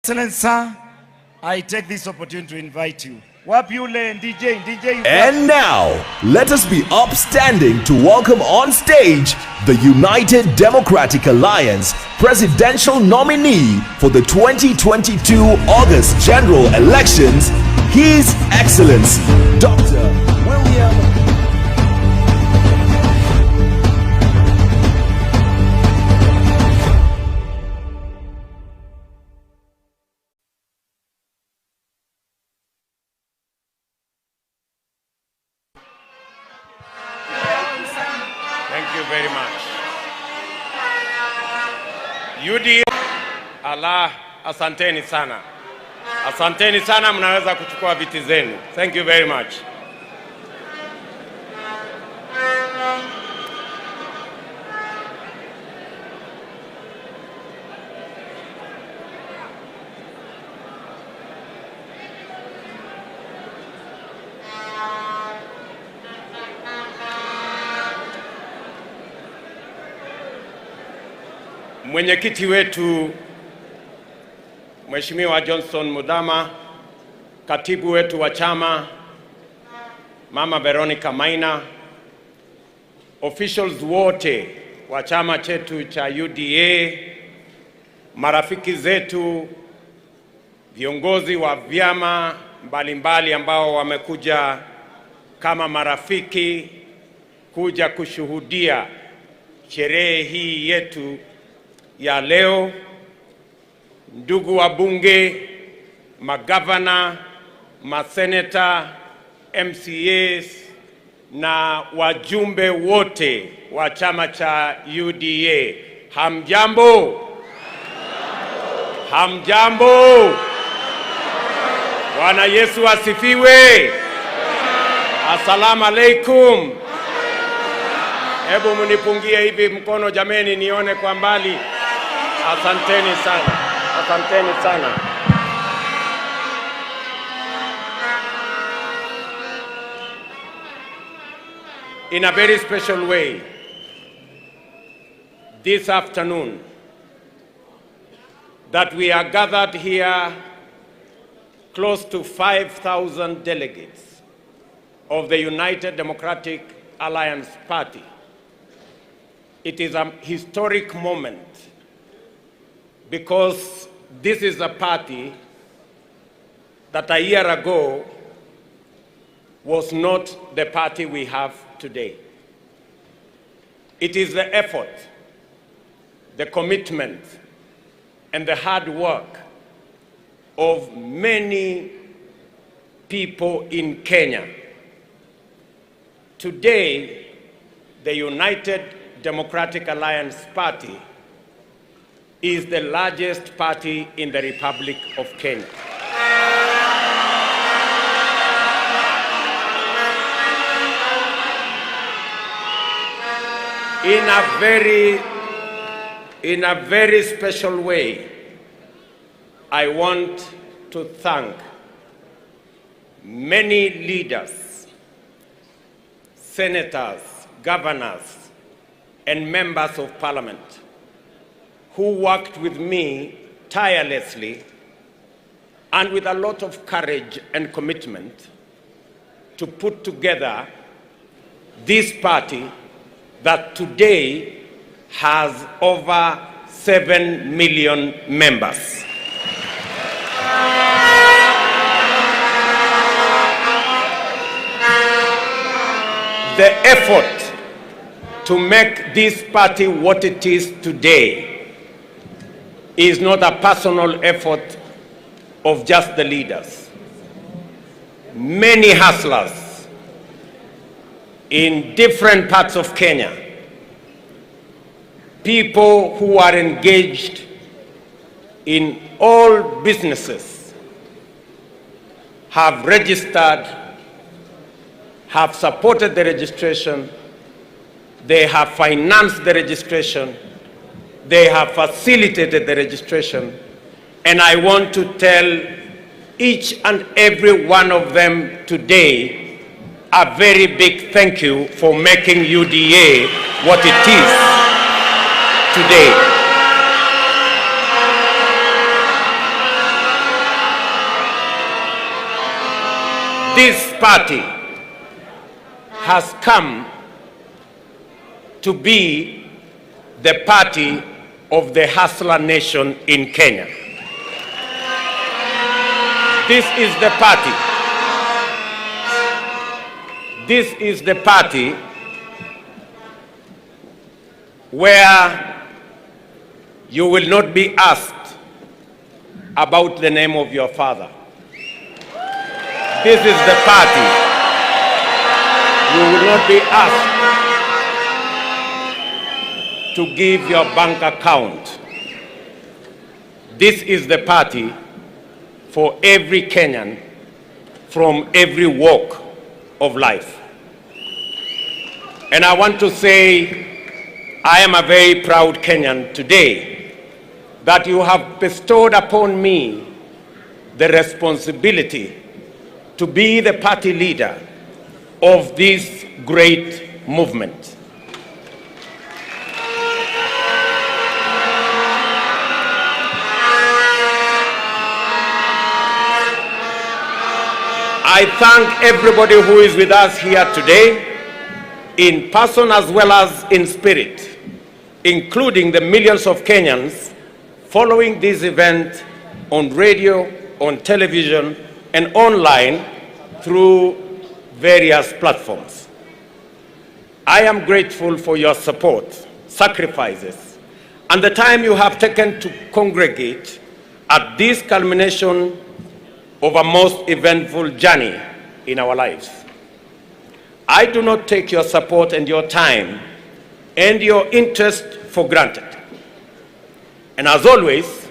Excellent sir, I take this opportunity to invite you. Wapi ule DJ. And now, let us be upstanding to welcome on stage the United Democratic Alliance presidential nominee for the 2022 August general elections, His Excellency Dr. William. Thank you very much. UDA, Allah, asanteni sana. Asanteni sana, mnaweza kuchukua viti zenu. Thank you very much. Mwenyekiti wetu Mheshimiwa Johnson Muthama, katibu wetu wa chama Mama Veronica Maina, officials wote wa chama chetu cha UDA, marafiki zetu, viongozi wa vyama mbalimbali ambao wamekuja kama marafiki kuja kushuhudia sherehe hii yetu ya leo, ndugu wa bunge, magavana, maseneta, MCAs na wajumbe wote wa chama cha UDA. Hamjambo? Hamjambo? Bwana Yesu asifiwe. Assalamu alaikum. Hebu mnipungie hivi mkono jameni, nione kwa mbali. Asanteni sana. Asanteni sana. In a very special way, this afternoon, that we are gathered here, close to 5,000 delegates of the United Democratic Alliance Party. It is a historic moment because this is a party that a year ago was not the party we have today. It is the effort, the commitment, and the hard work of many people in Kenya. Today, the United Democratic Alliance Party is the largest party in the Republic of Kenya. In a very special way, I want to thank many leaders, senators, governors, and members of parliament who worked with me tirelessly and with a lot of courage and commitment to put together this party that today has over 7 million members. The effort to make this party what it is today is not a personal effort of just the leaders. Many hustlers in different parts of Kenya, people who are engaged in all businesses, have registered, have supported the registration, they have financed the registration, they have facilitated the registration, and I want to tell each and every one of them today a very big thank you for making UDA what it is today. this party has come to be the party of the hustler nation in Kenya. This is the party. This is the party where you will not be asked about the name of your father. This is the party. You will not be asked to give your bank account. This is the party for every Kenyan from every walk of life. And I want to say, I am a very proud Kenyan today that you have bestowed upon me the responsibility to be the party leader of this great movement. I thank everybody who is with us here today, in person as well as in spirit, including the millions of Kenyans following this event on radio, on television, and online through various platforms. I am grateful for your support, sacrifices, and the time you have taken to congregate at this culmination of a most eventful journey in our lives. I do not take your support and your time and your interest for granted. And as always,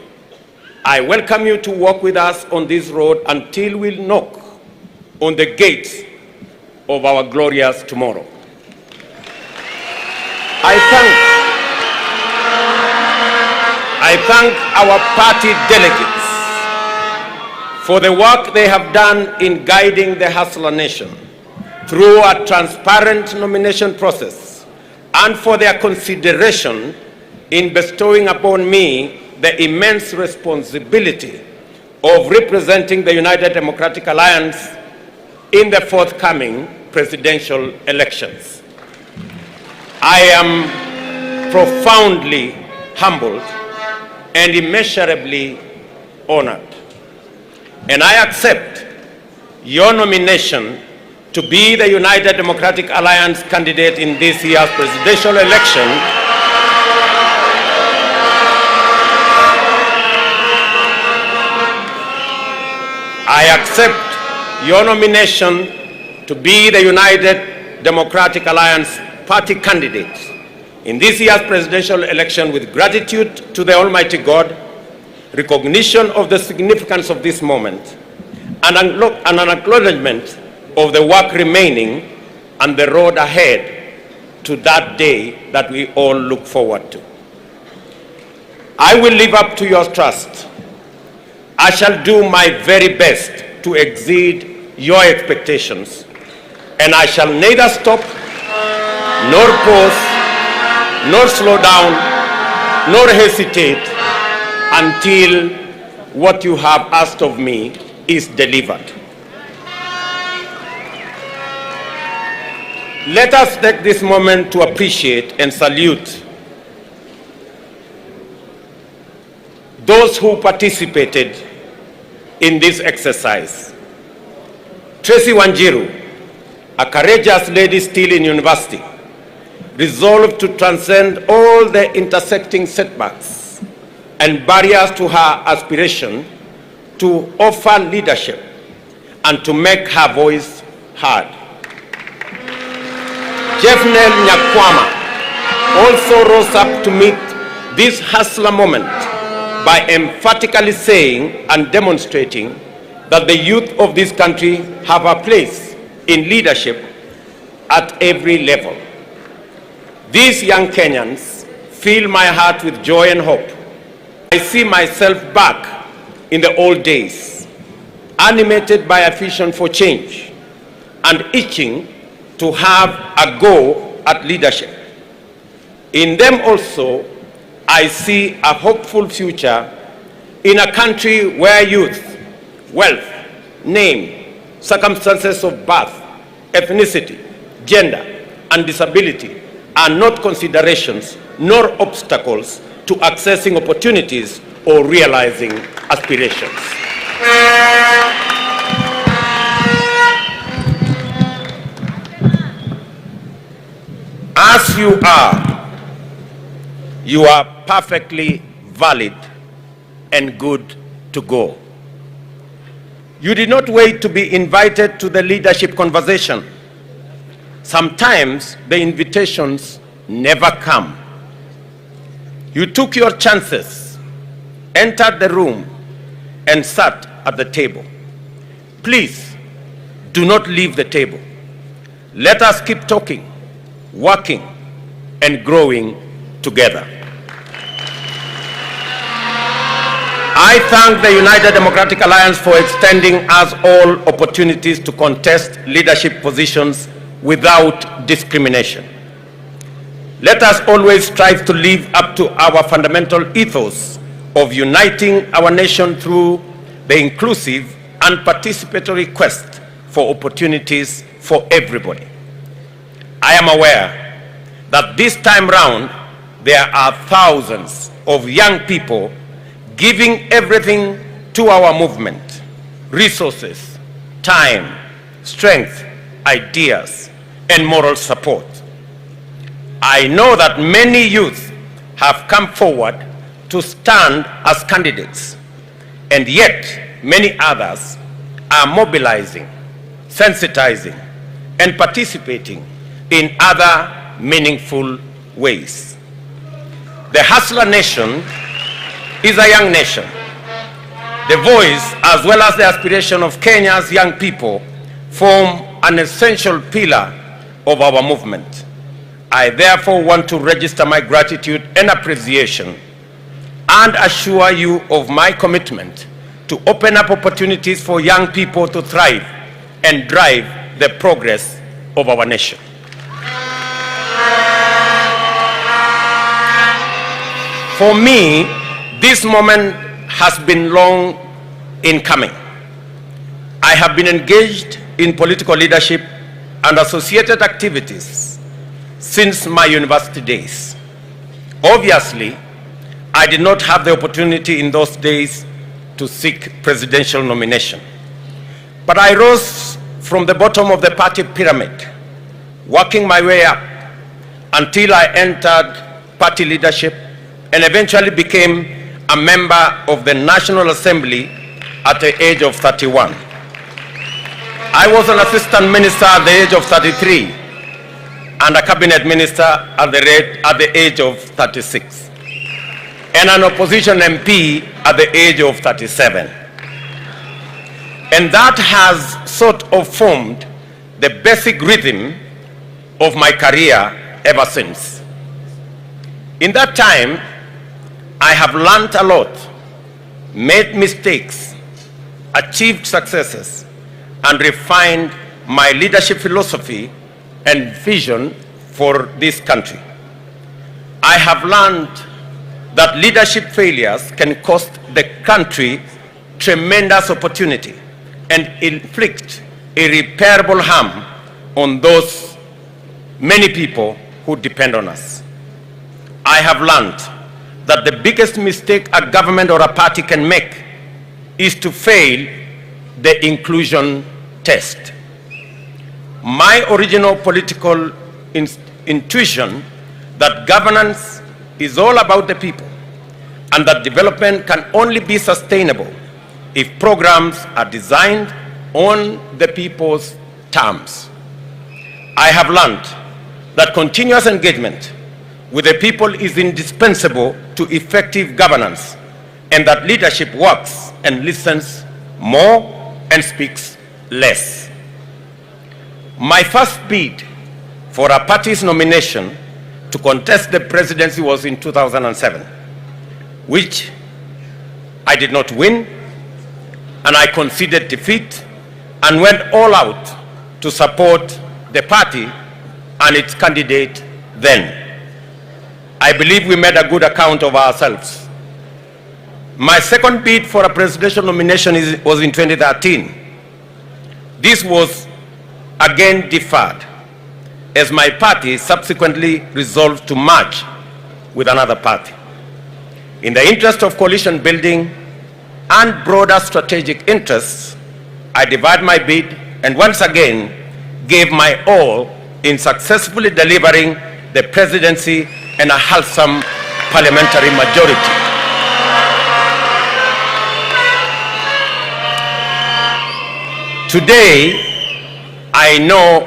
I welcome you to walk with us on this road until we knock on the gates of our glorious tomorrow. I thank our party delegates for the work they have done in guiding the hustler nation through a transparent nomination process, and for their consideration in bestowing upon me the immense responsibility of representing the United Democratic Alliance in the forthcoming presidential elections. I am profoundly humbled and immeasurably honored. And I accept your nomination to be the United Democratic Alliance candidate in this year's presidential election. I accept your nomination to be the United Democratic Alliance party candidate in this year's presidential election with gratitude to the Almighty God, recognition of the significance of this moment, and an acknowledgement of the work remaining and the road ahead to that day that we all look forward to. I will live up to your trust. I shall do my very best to exceed your expectations, and I shall neither stop, nor pause, nor slow down, nor hesitate until what you have asked of me is delivered. Let us take this moment to appreciate and salute those who participated in this exercise. Tracy Wanjiru, a courageous lady still in university, resolved to transcend all the intersecting setbacks and barriers to her aspiration to offer leadership and to make her voice heard. Jeffnel Nyakwama also rose up to meet this hustler moment by emphatically saying and demonstrating that the youth of this country have a place in leadership at every level. These young Kenyans fill my heart with joy and hope. I see myself back in the old days, animated by a vision for change and itching to have a go at leadership. In them also, I see a hopeful future in a country where youth, wealth, name, circumstances of birth, ethnicity, gender, and disability are not considerations nor obstacles to accessing opportunities or realizing aspirations. As you are perfectly valid and good to go. You did not wait to be invited to the leadership conversation. Sometimes the invitations never come. You took your chances, entered the room, and sat at the table. Please, do not leave the table. Let us keep talking, working, and growing together. I thank the United Democratic Alliance for extending us all opportunities to contest leadership positions without discrimination. Let us always strive to live up to our fundamental ethos of uniting our nation through the inclusive and participatory quest for opportunities for everybody. I am aware that this time round there are thousands of young people giving everything to our movement: resources, time, strength, ideas, and moral support. I know that many youth have come forward to stand as candidates, and yet many others are mobilizing, sensitizing, and participating in other meaningful ways. The Hustler Nation is a young nation. The voice as well as the aspiration of Kenya's young people form an essential pillar of our movement. I therefore want to register my gratitude and appreciation and assure you of my commitment to open up opportunities for young people to thrive and drive the progress of our nation. For me, this moment has been long in coming. I have been engaged in political leadership and associated activities since my university days. Obviously, I did not have the opportunity in those days to seek presidential nomination. But I rose from the bottom of the party pyramid, working my way up until I entered party leadership and eventually became a member of the National Assembly at the age of 31. I was an assistant minister at the age of 33 and a cabinet minister at the age of 36 and an opposition MP at the age of 37. And that has sort of formed the basic rhythm of my career ever since. In that time, I have learned a lot, made mistakes, achieved successes, and refined my leadership philosophy and vision for this country. I have learned that leadership failures can cost the country tremendous opportunity and inflict irreparable harm on those many people who depend on us. I have learned that the biggest mistake a government or a party can make is to fail the inclusion test. My original political intuition that governance is all about the people and that development can only be sustainable if programs are designed on the people's terms. I have learned that continuous engagement with the people is indispensable to effective governance, and that leadership works and listens more and speaks less. My first bid for a party's nomination to contest the presidency was in 2007, which I did not win, and I conceded defeat and went all out to support the party and its candidate then. I believe we made a good account of ourselves. My second bid for a presidential nomination was in 2013. This was again deferred, as my party subsequently resolved to merge with another party. In the interest of coalition building and broader strategic interests, I divided my bid and once again gave my all in successfully delivering the presidency and a wholesome parliamentary majority. Today, I know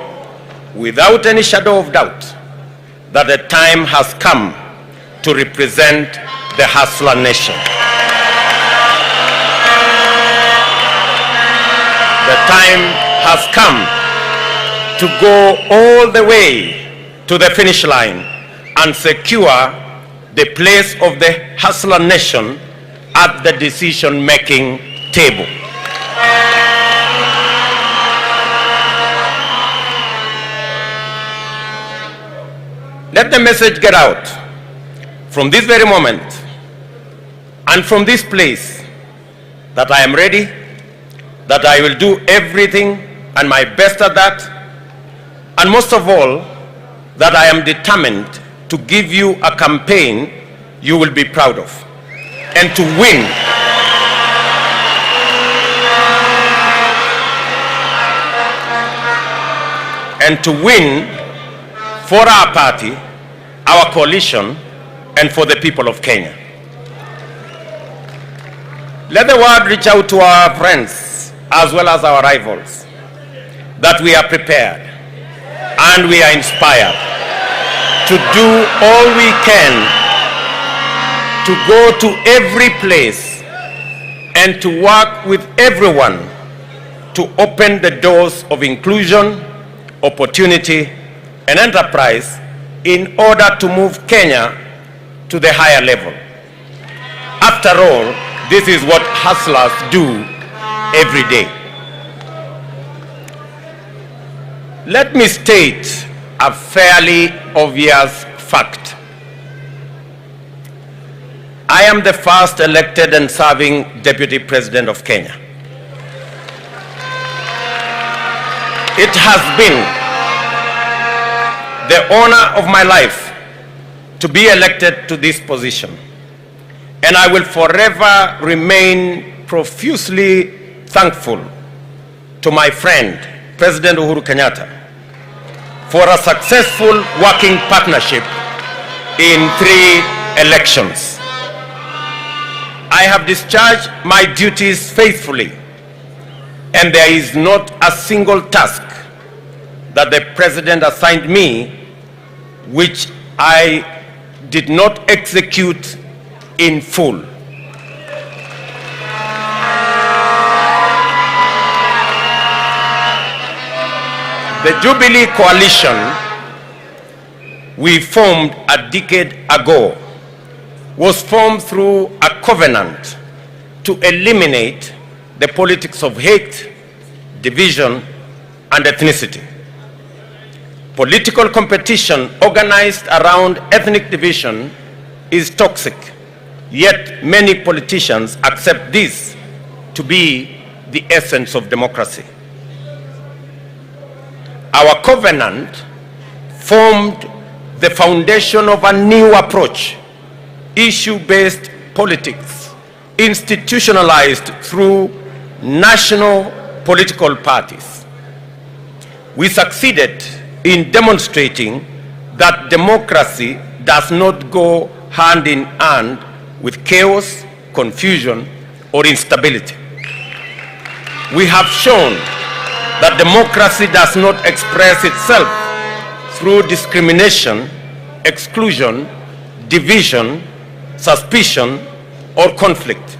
without any shadow of doubt that the time has come to represent the hustler nation. The time has come to go all the way to the finish line and secure the place of the hustler nation at the decision-making table. Let the message get out from this very moment and from this place that I am ready, that I will do everything and my best at that, and most of all, that I am determined to give you a campaign you will be proud of and to win. And to win for our party, our coalition, and for the people of Kenya. Let the word reach out to our friends as well as our rivals that we are prepared and we are inspired to do all we can to go to every place and to work with everyone to open the doors of inclusion, opportunity, and enterprise in order to move Kenya to the higher level. After all, this is what hustlers do every day. Let me state a fairly obvious fact. I am the first elected and serving Deputy President of Kenya. It has been the honor of my life to be elected to this position, and I will forever remain profusely thankful to my friend, President Uhuru Kenyatta, for a successful working partnership in 3 elections. I have discharged my duties faithfully, and there is not a single task that the President assigned me which I did not execute in full. The Jubilee Coalition we formed a decade ago was formed through a covenant to eliminate the politics of hate, division, and ethnicity. Political competition organized around ethnic division is toxic, yet many politicians accept this to be the essence of democracy. Our covenant formed the foundation of a new approach, issue-based politics, institutionalized through national political parties. We succeeded in demonstrating that democracy does not go hand in hand with chaos, confusion, or instability. We have shown that democracy does not express itself through discrimination, exclusion, division, suspicion, or conflict.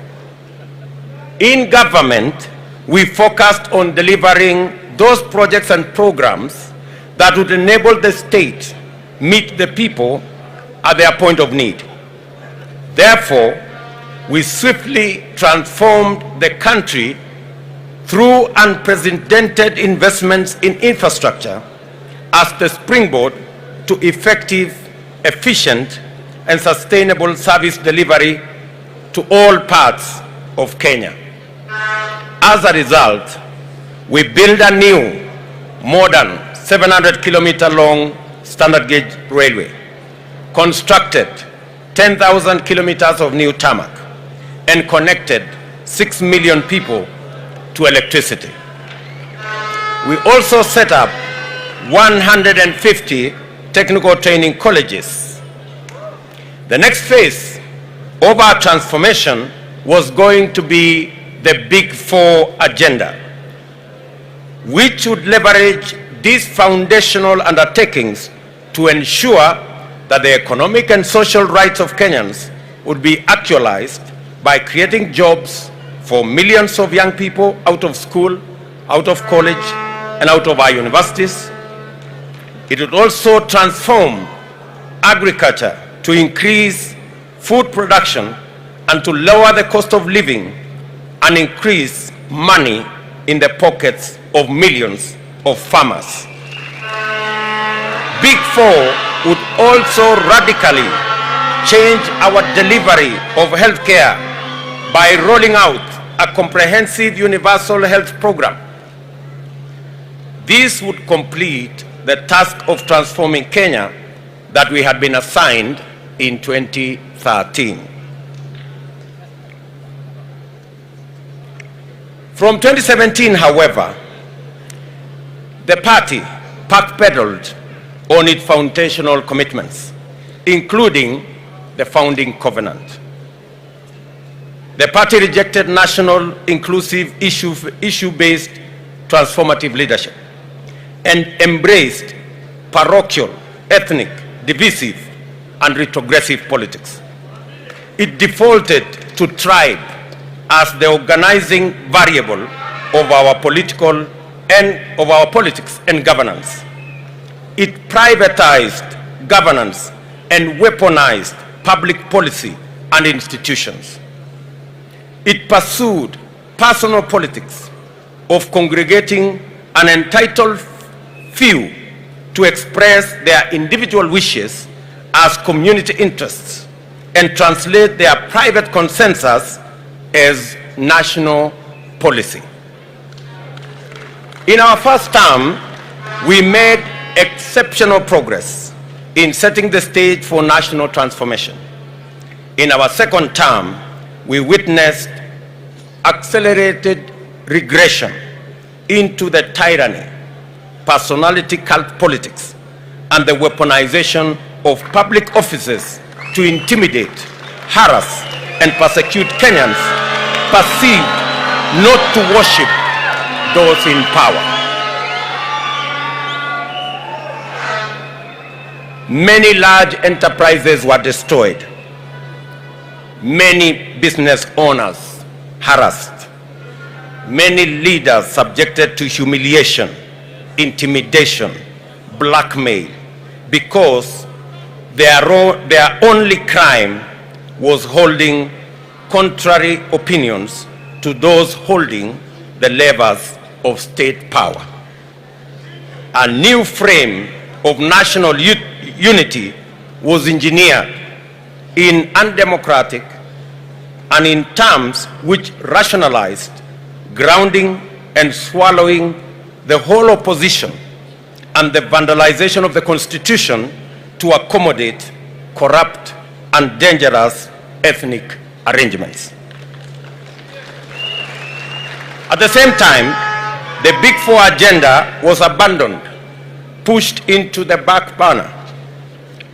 In government, we focused on delivering those projects and programs that would enable the state meet the people at their point of need. Therefore, we swiftly transformed the country through unprecedented investments in infrastructure as the springboard to effective, efficient, and sustainable service delivery to all parts of Kenya. As a result, We built a new, modern, 700-kilometer long standard gauge railway, constructed 10,000 kilometers of new tarmac, and connected 6 million people to electricity. We also set up 150 technical training colleges. The next phase of our transformation was going to be the Big Four agenda, which would leverage these foundational undertakings to ensure that the economic and social rights of Kenyans would be actualized by creating jobs for millions of young people out of school, out of college, and out of our universities. It would also transform agriculture to increase food production and to lower the cost of living and increase money in the pockets of millions of farmers. Big Four would also radically change our delivery of healthcare by rolling out a comprehensive universal health program. This would complete the task of transforming Kenya that we had been assigned in 2013. From 2017, however, the party backpedaled on its foundational commitments, including the founding covenant. The party rejected national, inclusive, issue-based transformative leadership and embraced parochial, ethnic, divisive, and retrogressive politics. It defaulted to tribe as the organizing variable of our politics and governance. It privatized governance and weaponized public policy and institutions. It pursued personal politics of congregating an entitled few to express their individual wishes as community interests and translate their private consensus as national policy. In our first term, we made exceptional progress in setting the stage for national transformation. In our second term, we witnessed accelerated regression into the tyranny, personality cult politics, and the weaponization of public offices to intimidate, harass, and persecute Kenyans perceived not to worship those in power. Many large enterprises were destroyed. Many business owners harassed. Many leaders subjected to humiliation, intimidation, blackmail, because their only crime was holding contrary opinions to those holding the levers of state power. A new frame of national unity was engineered in undemocratic and in terms which rationalized grounding and swallowing the whole opposition and the vandalization of the Constitution to accommodate corrupt and dangerous ethnic arrangements. At the same time, the Big Four agenda was abandoned, pushed into the back burner,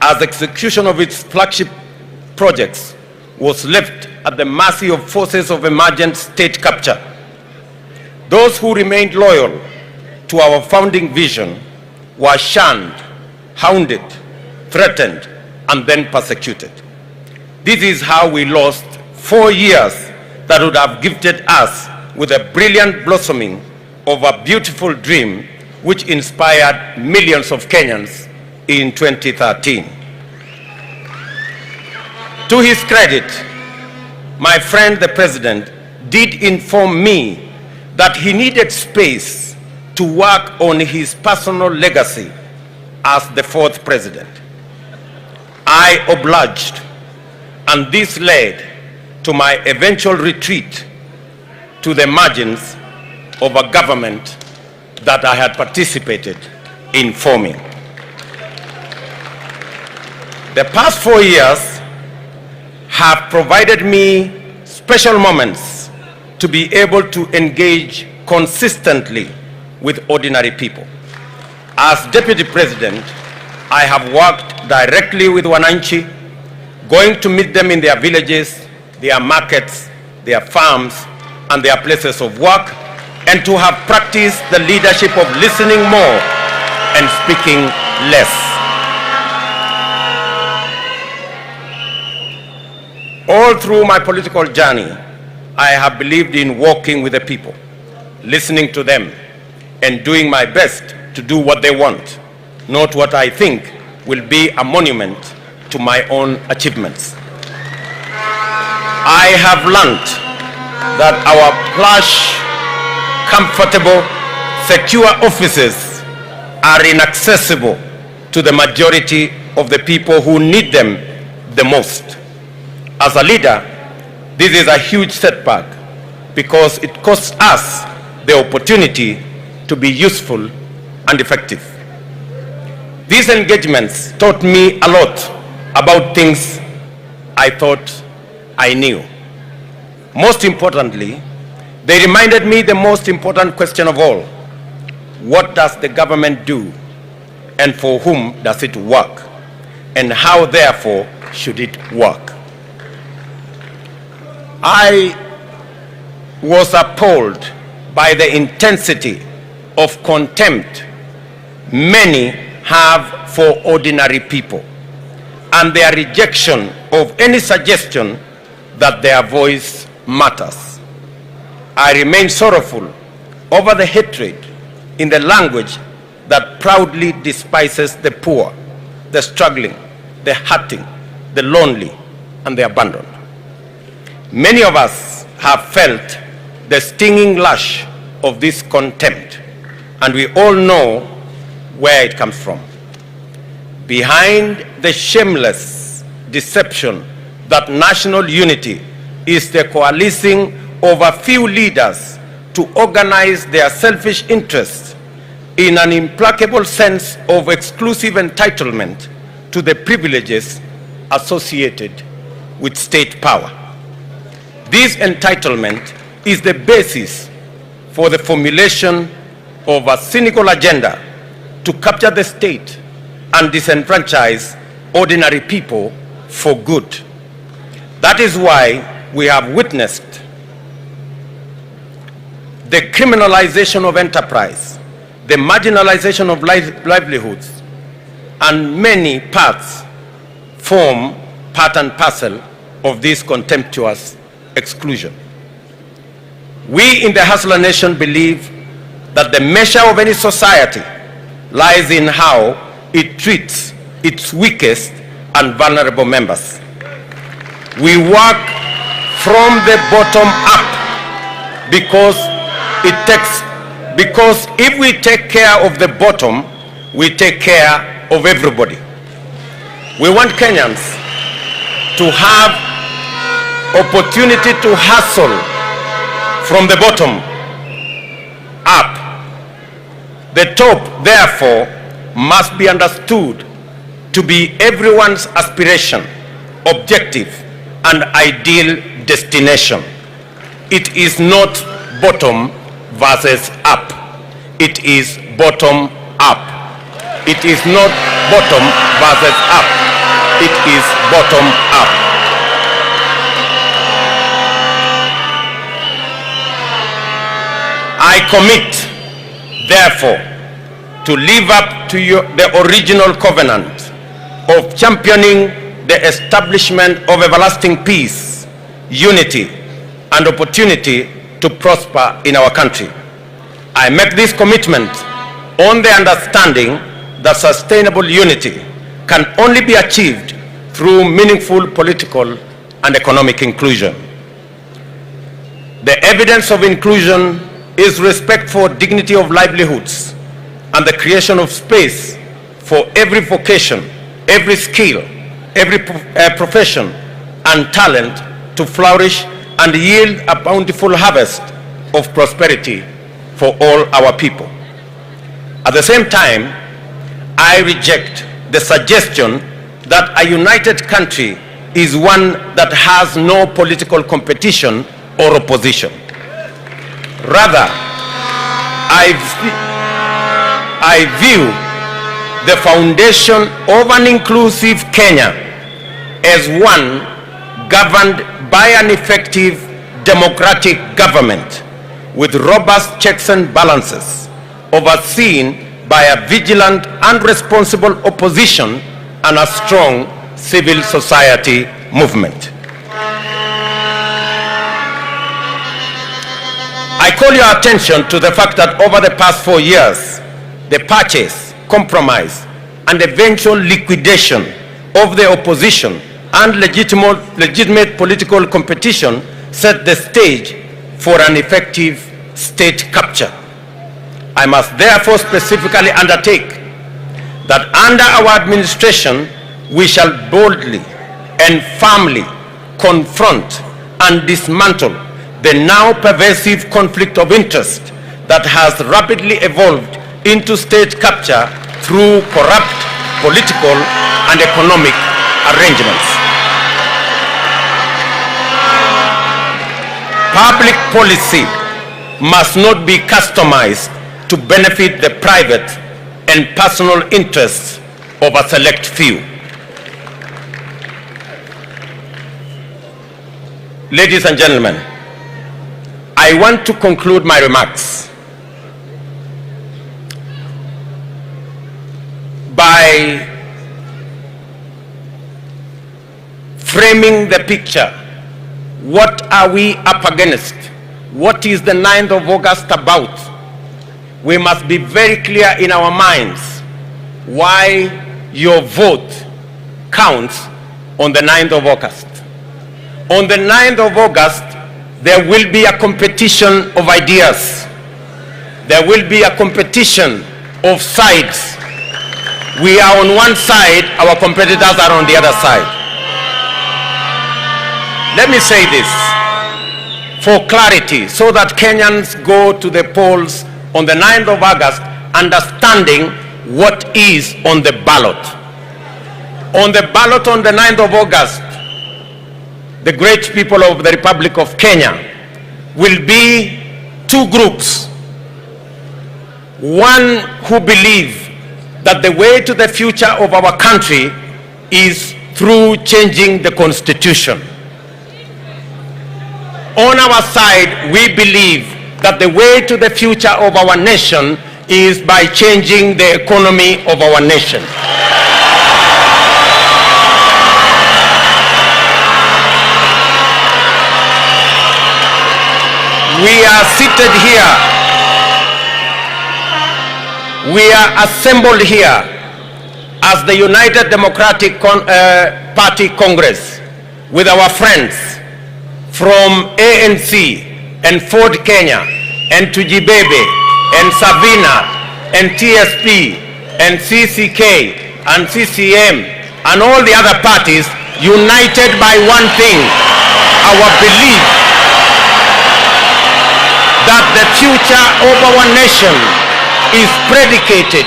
as execution of its flagship projects was left at the mercy of forces of emergent state capture. Those who remained loyal to our founding vision were shunned, hounded, threatened, and then persecuted. This is how we lost 4 years that would have gifted us with a brilliant blossoming of a beautiful dream which inspired millions of Kenyans in 2013. To his credit, my friend the President did inform me that he needed space to work on his personal legacy as the 4th President. I obliged, and this led to my eventual retreat to the margins of a government that I had participated in forming. The past 4 years have provided me special moments to be able to engage consistently with ordinary people. As Deputy President, I have worked directly with Wananchi, going to meet them in their villages, their markets, their farms, and their places of work, and to have practiced the leadership of listening more and speaking less. All through my political journey, I have believed in walking with the people, listening to them, and doing my best to do what they want, not what I think will be a monument to my own achievements. I have learned that our plush, comfortable, secure offices are inaccessible to the majority of the people who need them the most. As a leader, this is a huge setback because it costs us the opportunity to be useful and effective. These engagements taught me a lot about things I thought I knew. Most importantly, they reminded me the most important question of all: what does the government do, and for whom does it work, and how therefore should it work? I was appalled by the intensity of contempt many have for ordinary people and their rejection of any suggestion that their voice matters. I remain sorrowful over the hatred in the language that proudly despises the poor, the struggling, the hurting, the lonely, and the abandoned. Many of us have felt the stinging lash of this contempt, and we all know where it comes from. Behind the shameless deception that national unity is the coalescing of a few leaders to organize their selfish interests in an implacable sense of exclusive entitlement to the privileges associated with state power. This entitlement is the basis for the formulation of a cynical agenda to capture the state and disenfranchise ordinary people for good. That is why we have witnessed the criminalization of enterprise, the marginalization of livelihoods, and many parts form part and parcel of this contemptuous exclusion. We in the Hustler Nation believe that the measure of any society lies in how it treats its weakest and vulnerable members. We work from the bottom up because if we take care of the bottom, we take care of everybody. We want Kenyans to have opportunity to hustle from the bottom up. The top, therefore, must be understood to be everyone's aspiration, objective, and ideal destination. It is not bottom versus up. It is bottom up. It is not bottom versus up. It is bottom up. I commit, therefore, to live up to the original covenant of championing the establishment of everlasting peace, unity, and opportunity to prosper in our country. I make this commitment on the understanding that sustainable unity can only be achieved through meaningful political and economic inclusion. The evidence of inclusion is respect for dignity of livelihoods and the creation of space for every vocation, every skill, every profession and talent to flourish and yield a bountiful harvest of prosperity for all our people. At the same time, I reject the suggestion that a united country is one that has no political competition or opposition. Rather, I view the foundation of an inclusive Kenya as one governed by an effective democratic government with robust checks and balances, overseen by a vigilant and responsible opposition and a strong civil society movement. I call your attention to the fact that over the past 4 years, the purchase, compromise, and eventual liquidation of the opposition and legitimate political competition set the stage for an effective state capture. I must therefore specifically undertake that under our administration, we shall boldly and firmly confront and dismantle the now pervasive conflict of interest that has rapidly evolved into state capture through corrupt political and economic arrangements. Public policy must not be customized to benefit the private and personal interests of a select few. Ladies and gentlemen, I want to conclude my remarks by framing the picture. What are we up against? What is the 9th of August about? We must be very clear in our minds why your vote counts on the 9th of August. On the 9th of August, there will be a competition of ideas. There will be a competition of sides. We are on one side, our competitors are on the other side. Let me say this for clarity so that Kenyans go to the polls on the 9th of August understanding what is on the ballot. On the ballot on the 9th of August, the great people of the Republic of Kenya will be two groups. One who believe that the way to the future of our country is through changing the Constitution. On our side, we believe that the way to the future of our nation is by changing the economy of our nation. We are seated here. We are assembled here as the United Democratic Party Congress with our friends from ANC and Ford Kenya and Tujibebe and Savina and TSP and CCK and CCM and all the other parties, united by one thing, our belief that the future of our nation is predicated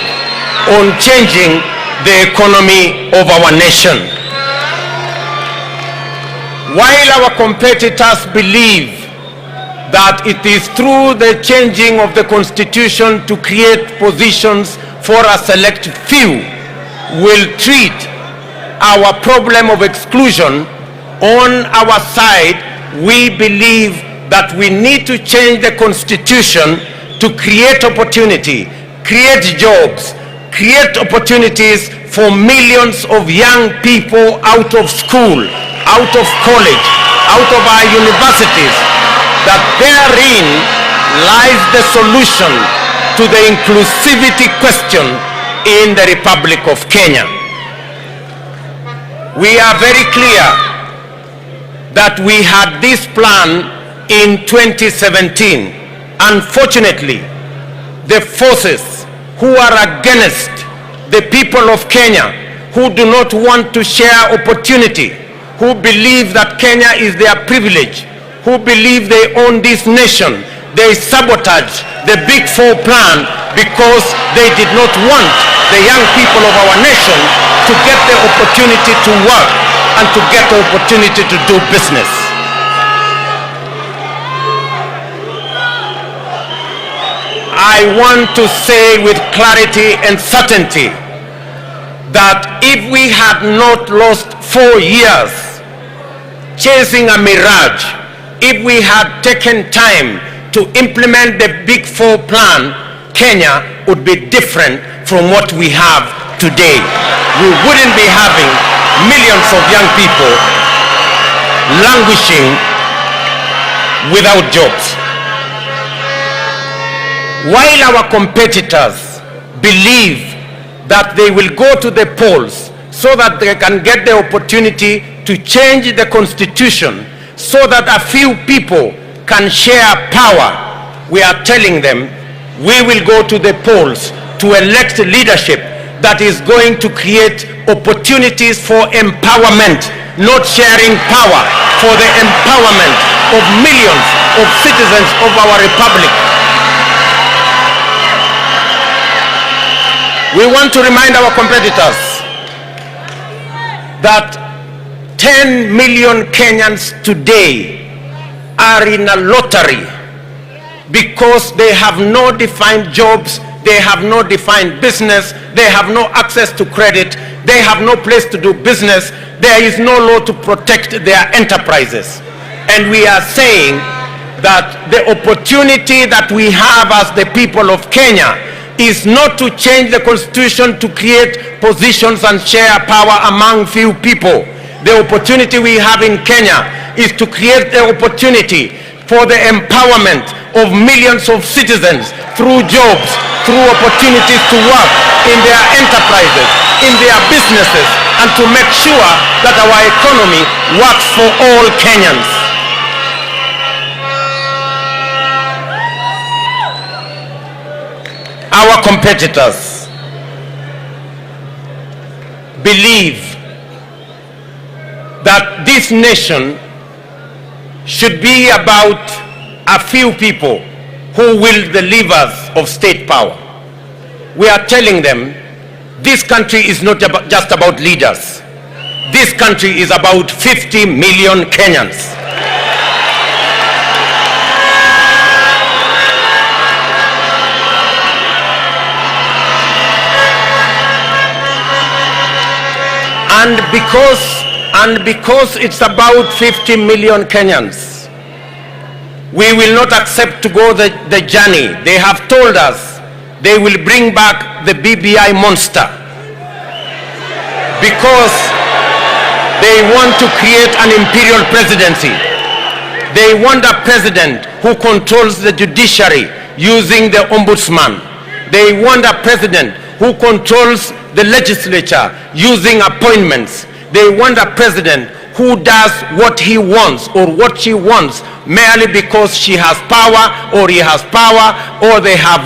on changing the economy of our nation. While our competitors believe that it is through the changing of the Constitution to create positions for a select few will treat our problem of exclusion, on our side, we believe that we need to change the Constitution to create opportunity, create jobs, create opportunities for millions of young people out of school, out of college, out of our universities, that therein lies the solution to the inclusivity question in the Republic of Kenya. We are very clear that we had this plan in 2017. Unfortunately, the forces who are against the people of Kenya, who do not want to share opportunity, who believe that Kenya is their privilege, who believe they own this nation, they sabotage the Big Four plan because they did not want the young people of our nation to get the opportunity to work and to get the opportunity to do business. I want to say with clarity and certainty that if we had not lost 4 years chasing a mirage, if we had taken time to implement the Big Four plan, Kenya would be different from what we have today. We wouldn't be having millions of young people languishing without jobs. While our competitors believe that they will go to the polls so that they can get the opportunity to change the constitution so that a few people can share power, we are telling them we will go to the polls to elect leadership that is going to create opportunities for empowerment, not sharing power, for the empowerment of millions of citizens of our republic. We want to remind our competitors that 10 million Kenyans today are in a lottery because they have no defined jobs, they have no defined business, they have no access to credit, they have no place to do business, there is no law to protect their enterprises. And we are saying that the opportunity that we have as the people of Kenya is not to change the constitution to create positions and share power among few people. The opportunity we have in Kenya is to create the opportunity for the empowerment of millions of citizens through jobs, through opportunities to work in their enterprises, in their businesses, and to make sure that our economy works for all Kenyans. Our competitors believe that this nation should be about a few people who wield the levers of state power. We are telling them this country is not just about leaders. This country is about 50 million Kenyans. And because it's about 50 million Kenyans, we will not accept to go the journey. They have told us they will bring back the BBI monster because they want to create an imperial presidency. They want a president who controls the judiciary using the ombudsman. They want a president who controls the legislature using appointments. They want a president who does what he wants or what she wants merely because she has power or he has power or they have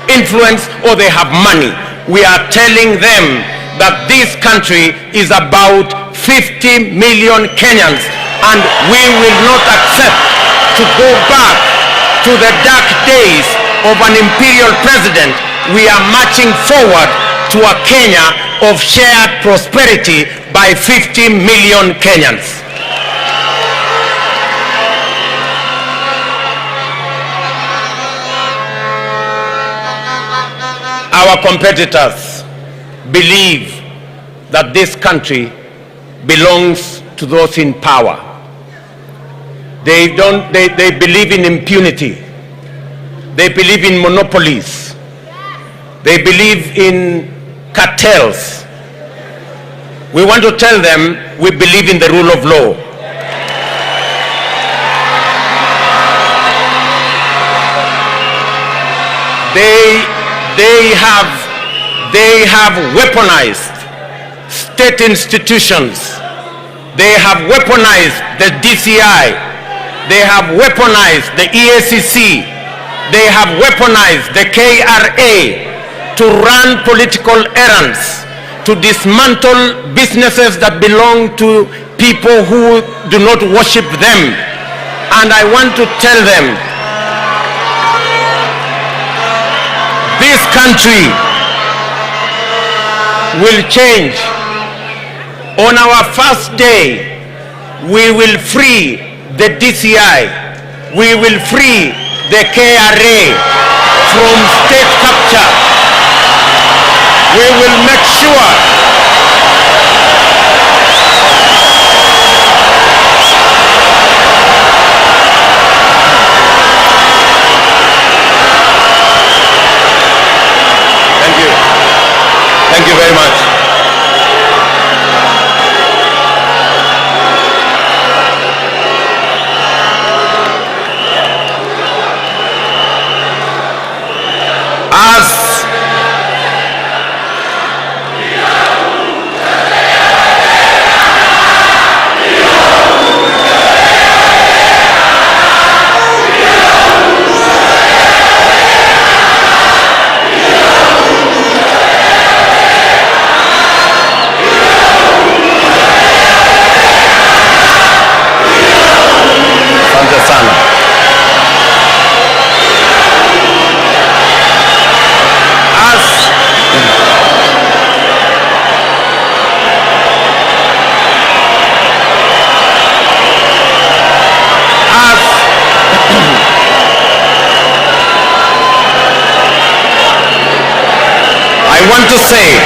influence or they have money. We are telling them that this country is about 50 million Kenyans and we will not accept to go back to the dark days of an imperial president. We are marching forward to a Kenya of shared prosperity by 50 million Kenyans. Our competitors believe that this country belongs to those in power. They believe in impunity. They believe in monopolies. They believe in cartels. We want to tell them we believe in the rule of law. They have weaponized state institutions. They have weaponized the DCI. They have weaponized the EACC. They have weaponized the KRA to run political errands, to dismantle businesses that belong to people who do not worship them. And I want to tell them country will change. On our first day, we will free the DCI. We will free the KRA from state capture. We will make sure Thank you very much. I want to say,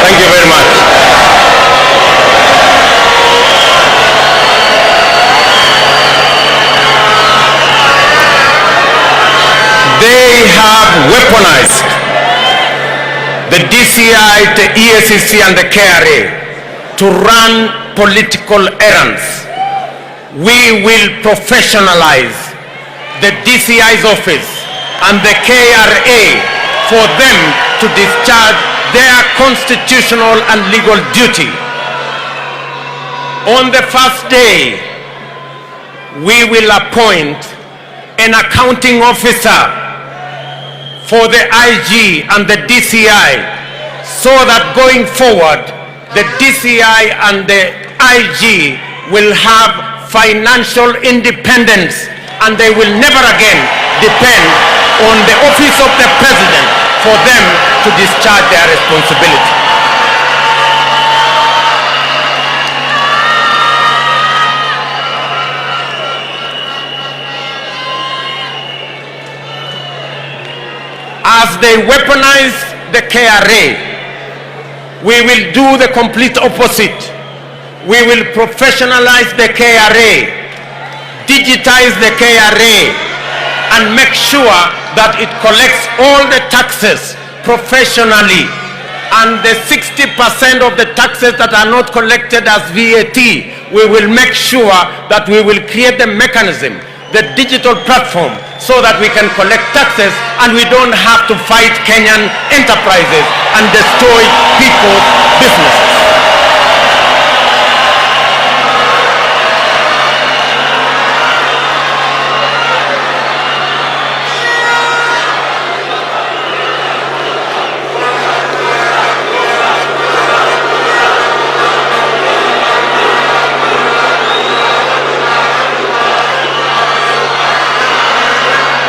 thank you very much. They have weaponized the DCI, the EACC and the KRA to run political errands. We will professionalize the DCI's office and the KRA for them to discharge their constitutional and legal duty. On the first day, we will appoint an accounting officer for the IG and the DCI, so that going forward, the DCI and the IG will have financial independence and they will never again depend on the office of the president for them to discharge their responsibility. As they weaponize the KRA, we will do the complete opposite. We will professionalize the KRA, digitize the KRA, and make sure that it collects all the taxes professionally. And the 60% of the taxes that are not collected as VAT, we will make sure that we will create the mechanism, the digital platform, so that we can collect taxes and we don't have to fight Kenyan enterprises and destroy people's businesses.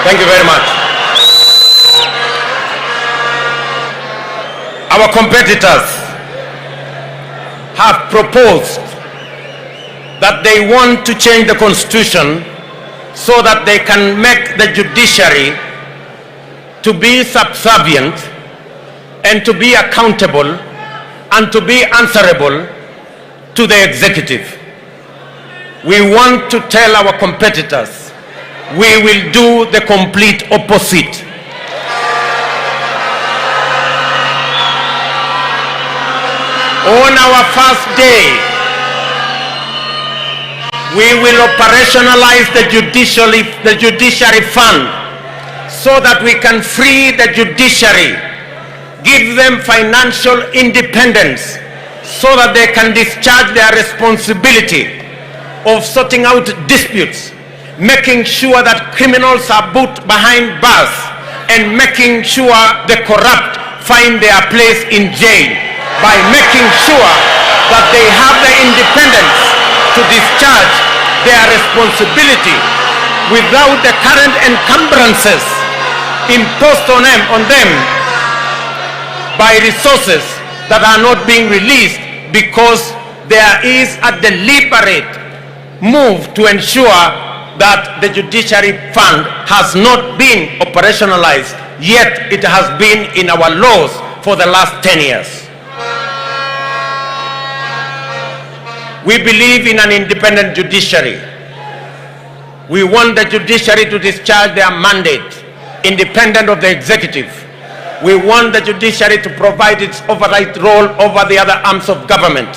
Thank you very much. Our competitors have proposed that they want to change the constitution so that they can make the judiciary to be subservient and to be accountable and to be answerable to the executive. We want to tell our competitors we will do the complete opposite. On our first day, we will operationalize the judiciary fund so that we can free the judiciary, give them financial independence so that they can discharge their responsibility of sorting out disputes, making sure that criminals are put behind bars, and making sure the corrupt find their place in jail by making sure that they have the independence to discharge their responsibility without the current encumbrances imposed on them by resources that are not being released, because there is a deliberate move to ensure that the judiciary fund has not been operationalized, yet it has been in our laws for the last 10 years. We believe in an independent judiciary. We want the judiciary to discharge their mandate independent of the executive. We want the judiciary to provide its oversight role over the other arms of government.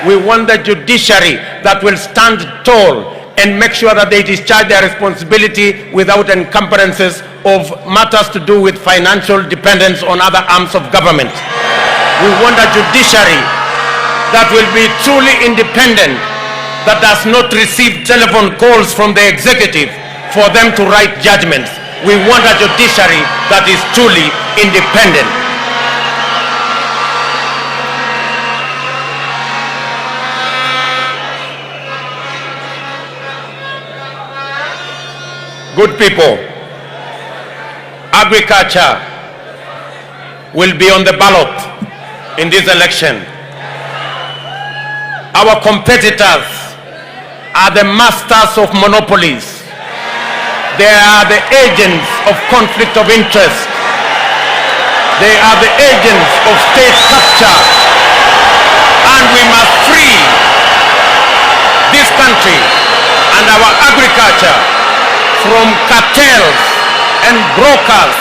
We want the judiciary that will stand tall and make sure that they discharge their responsibility without encumbrances of matters to do with financial dependence on other arms of government. We want a judiciary that will be truly independent, that does not receive telephone calls from the executive for them to write judgments. We want a judiciary that is truly independent. Good people, agriculture will be on the ballot in this election. Our competitors are the masters of monopolies. They are the agents of conflict of interest. They are the agents of state capture. And we must free this country and our agriculture from cartels and brokers.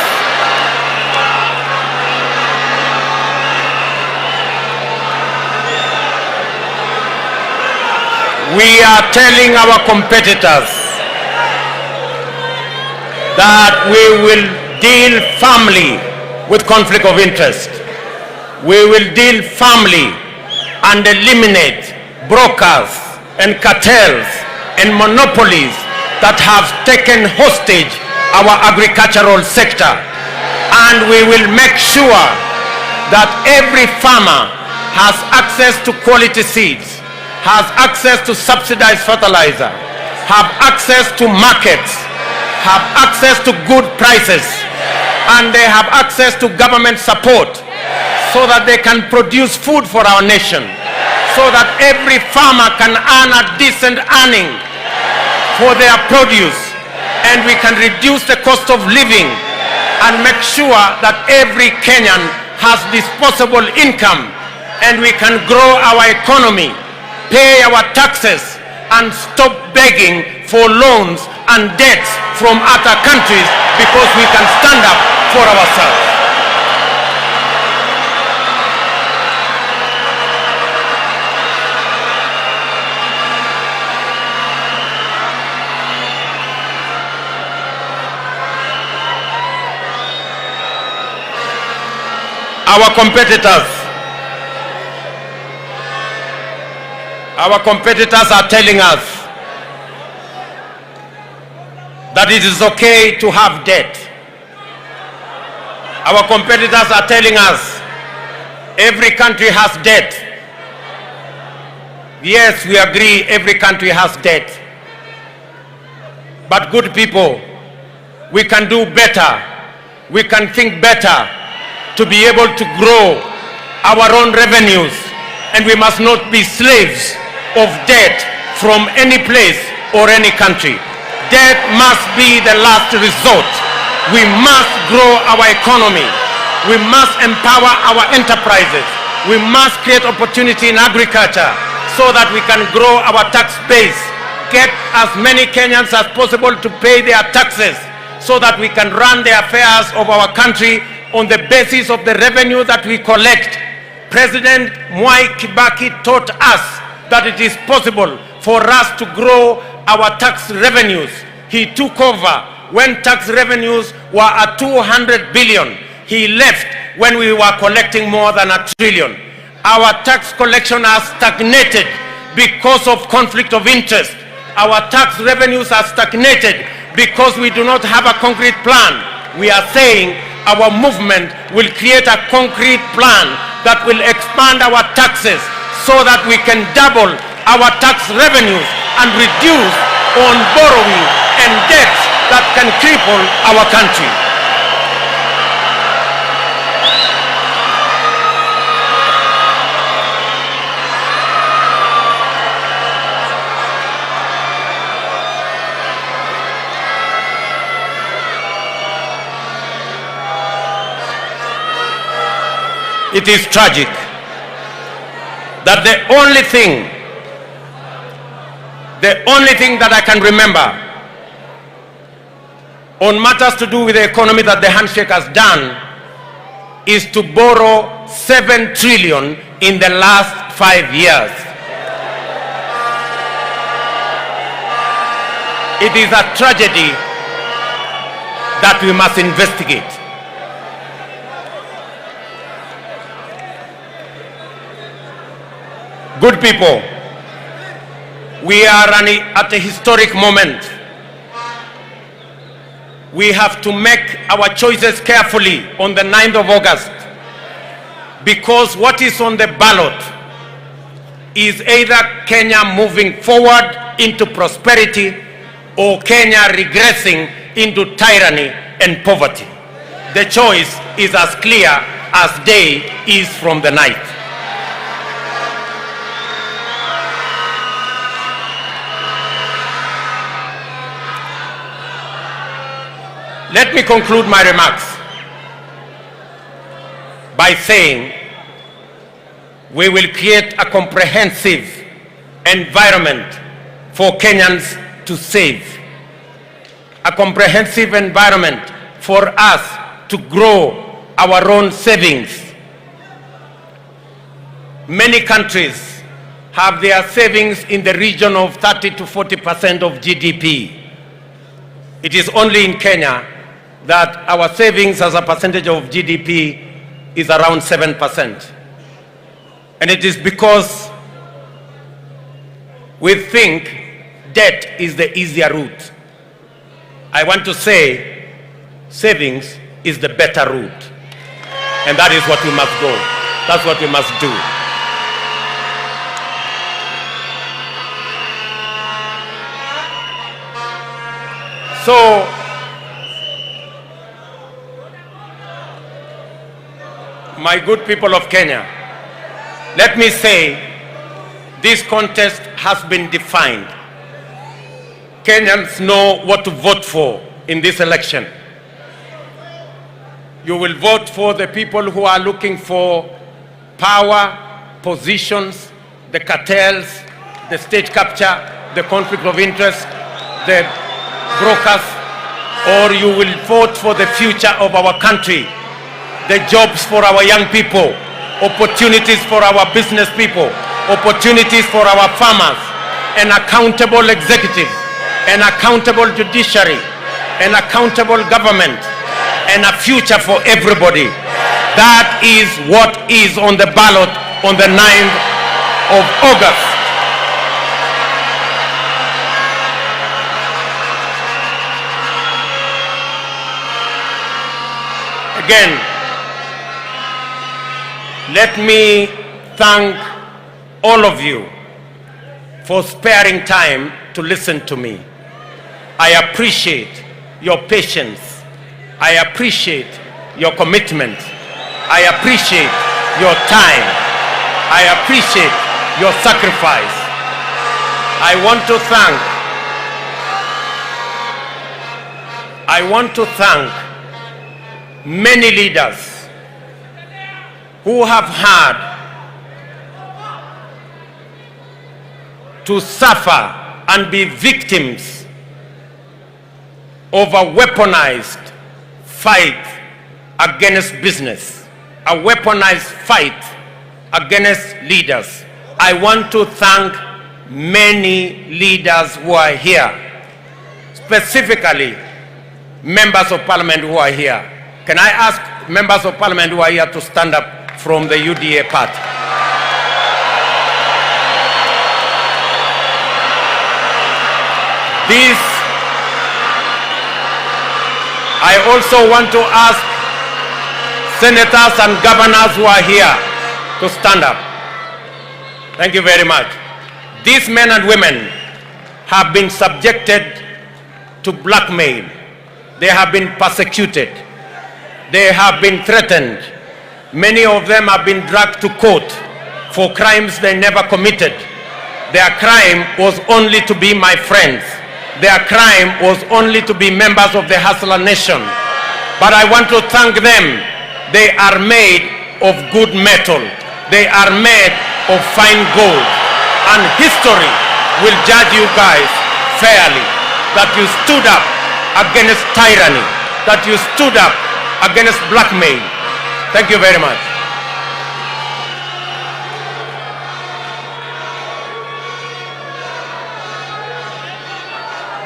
We are telling our competitors that we will deal firmly with conflict of interest. We will deal firmly and eliminate brokers and cartels and monopolies that have taken hostage our agricultural sector. And we will make sure that every farmer has access to quality seeds, has access to subsidized fertilizer, have access to markets, have access to good prices, and they have access to government support so that they can produce food for our nation, so that every farmer can earn a decent earning for their produce, and we can reduce the cost of living and make sure that every Kenyan has disposable income, and we can grow our economy, pay our taxes, and stop begging for loans and debts from other countries, because we can stand up for ourselves. Our competitors are telling us that it is okay to have debt. Our competitors are telling us every country has debt. Yes, we agree every country has debt. But good people, we can do better. We can think better to be able to grow our own revenues, and we must not be slaves of debt from any place or any country. Debt must be the last resort. We must grow our economy. We must empower our enterprises. We must create opportunity in agriculture so that we can grow our tax base, get as many Kenyans as possible to pay their taxes so that we can run the affairs of our country on the basis of the revenue that we collect. President Mwai Kibaki taught us that it is possible for us to grow our tax revenues. He took over when tax revenues were at 200 billion. He left when we were collecting more than $1 trillion. Our tax collection has stagnated because of conflict of interest. Our tax revenues are stagnated because we do not have a concrete plan. We are saying our movement will create a concrete plan that will expand our taxes so that we can double our tax revenues and reduce on borrowing and debts that can cripple our country. It is tragic that the only thing that I can remember on matters to do with the economy that the handshake has done is to borrow 7 trillion in the last 5 years. It is a tragedy that we must investigate. Good people, we are at a historic moment. We have to make our choices carefully on the 9th of August, because what is on the ballot is either Kenya moving forward into prosperity or Kenya regressing into tyranny and poverty. The choice is as clear as day is from the night. Let me conclude my remarks by saying we will create a comprehensive environment for Kenyans to save, a comprehensive environment for us to grow our own savings. Many countries have their savings in the region of 30 to 40% of GDP. It is only in Kenya that our savings as a percentage of GDP is around 7%. And it is because we think debt is the easier route. I want to say savings is the better route. And that is what we must go. That's what we must do. So, my good people of Kenya, let me say this contest has been defined. Kenyans know what to vote for in this election. You will vote for the people who are looking for power, positions, the cartels, the state capture, the conflict of interest, the brokers, or you will vote for the future of our country, the jobs for our young people, opportunities for our business people, opportunities for our farmers, an accountable executive, an accountable judiciary, an accountable government, and a future for everybody. That is what is on the ballot on the 9th of August. Again, let me thank all of you for sparing time to listen to me. I appreciate your patience. I appreciate your commitment. I appreciate your time. I appreciate your sacrifice. I want to thank many leaders who have had to suffer and be victims of a weaponized fight against business, a weaponized fight against leaders. I want to thank many leaders who are here, specifically members of parliament who are here. Can I ask members of parliament who are here to stand up from the UDA party? I also want to ask senators and governors who are here to stand up. Thank you very much. These men and women have been subjected to blackmail. They have been persecuted. They have been threatened. Many of them have been dragged to court for crimes they never committed. Their crime was only to be my friends. Their crime was only to be members of the Hustler Nation. But I want to thank them. They are made of good metal. They are made of fine gold. And history will judge you guys fairly, that you stood up against tyranny, that you stood up against blackmail. Thank you very much.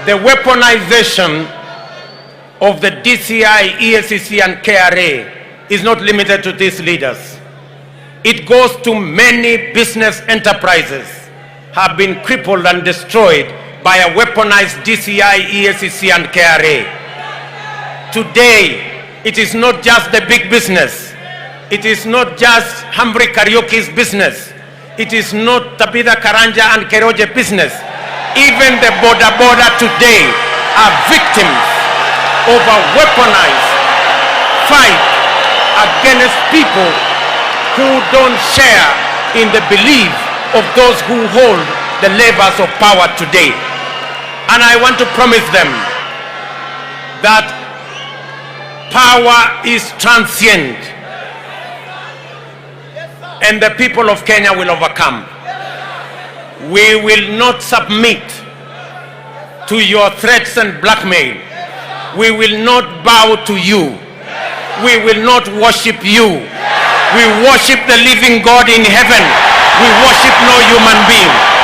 The weaponization of the DCI, EACC and KRA is not limited to these leaders. It goes to many business enterprises have been crippled and destroyed by a weaponized DCI, EACC and KRA. Today, it is not just the big business. It is not just Humphrey Karaoke's business. It is not Tabitha Karanja and Keroje business. Even the border today are victims of a weaponized fight against people who don't share in the belief of those who hold the levers of power today. And I want to promise them that power is transient and the people of Kenya will overcome. We will not submit to your threats and blackmail. We will not bow to you. We will not worship you. We worship the living God in heaven. We worship no human being.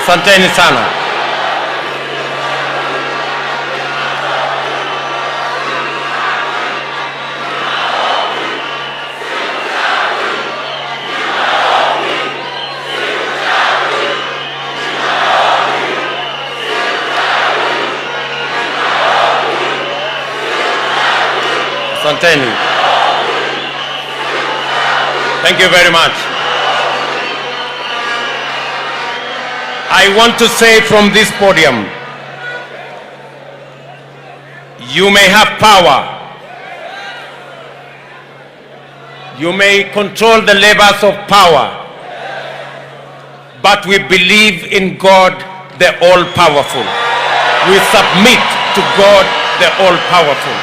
Asanteni sana. Asanteni. Thank you very much. I want to say from this podium, you may have power, you may control the levers of power, but we believe in God the all-powerful. We submit to God the all-powerful.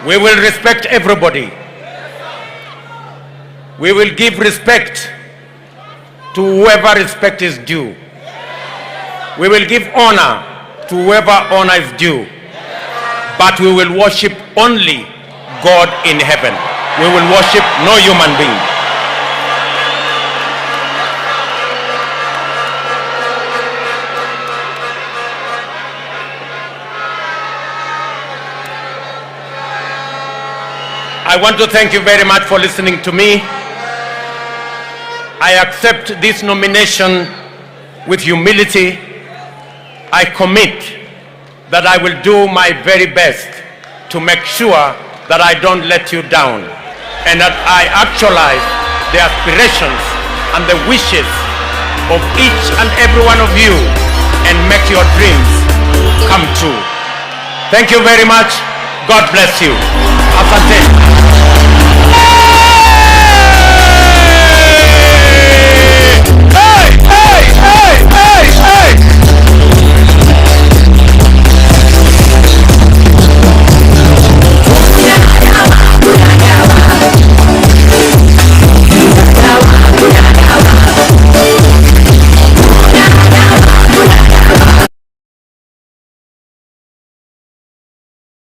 We will respect everybody. We will give respect to whoever respect is due. We will give honor to whoever honor is due. But we will worship only God in heaven. We will worship no human being. I want to thank you very much for listening to me. I accept this nomination with humility. I commit that I will do my very best to make sure that I don't let you down and that I actualize the aspirations and the wishes of each and every one of you and make your dreams come true. Thank you very much. God bless you. Asante.